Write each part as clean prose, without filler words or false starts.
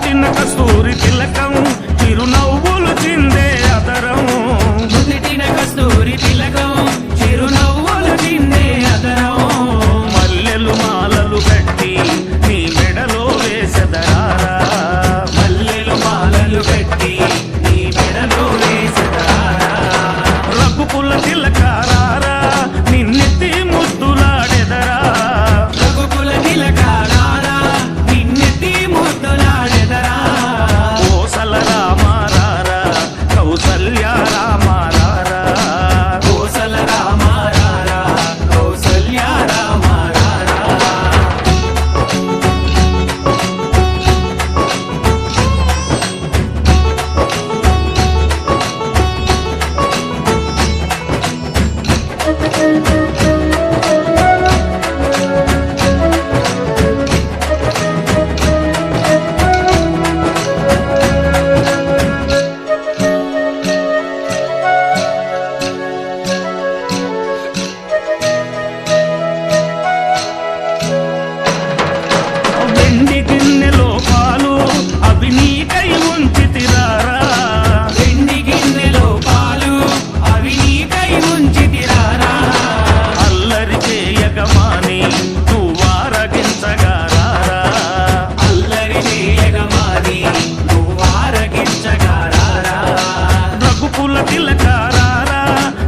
నుదుటిన కస్తూరి తిలకం చిరునవ్వులు చిందే అదరం నుదుటిన కస్తూరి తిలకం చిరునవ్వులు చిందే అదరం మల్లెలు మాలలు కట్టి నీ మెడలో వేసెదరారా మల్లెలు మాలలు కట్టి నీ మెడలో వేసెదరారా రఘుకుల తిలకారారా నిన్నెత్తి ముద్దులాడెదరా రఘుకుల తిలకారారా నిన్నెత్తి ముద్దులాడెదరా కోసల రామారారా కౌసల్య రామారారా కోసల రామారారా కౌసల్య రామారారా వెండి గిన్నెలో పాలు అవి నీకై ఉంచితిరారా వెండి గిన్నెలో పాలు అవి నీకై ఉంచితిరారా అల్లరి చేయగమాని నువ్వారగించగారారా అల్లరి చేయగమాని నువ్వారగించగారారా రఘుకుల తిలకారారా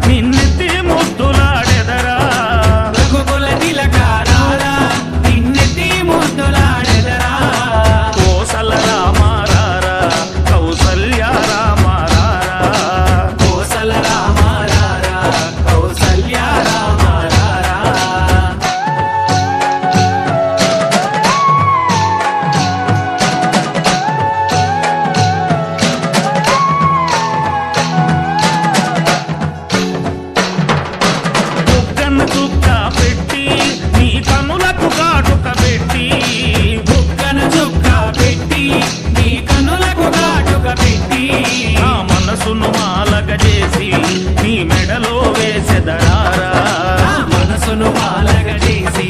నిన్నెత్తి ముద్దులాడెదరా రఘుకుల తిలకారారా నిన్నెత్తి ముద్దులాడెదరా కోసల రామారారా కౌసల్య రామారారా కోసల రామారారా కౌసల్య రామారారా బుగ్గన చుక్క పెట్టి నీ కనులకు కాటుక పెట్టి బుగ్గన చుక్క పెట్టి నీ కనులకు కాటుక పెట్టి నా మనసును మాలగ చేసి నీ మెడలో వేసెదరారా నా మనసును మాలగ చేసి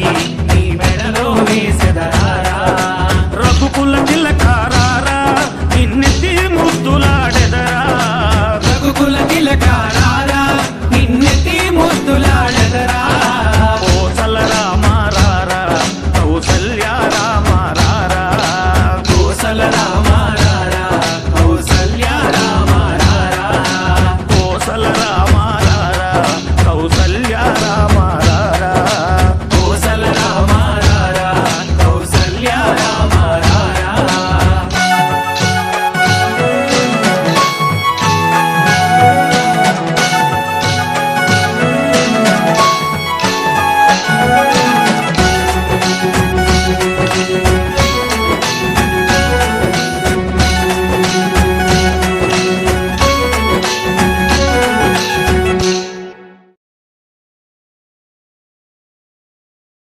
నీ మెడలో వేసెదరారా రఘుకుల తిలకారారా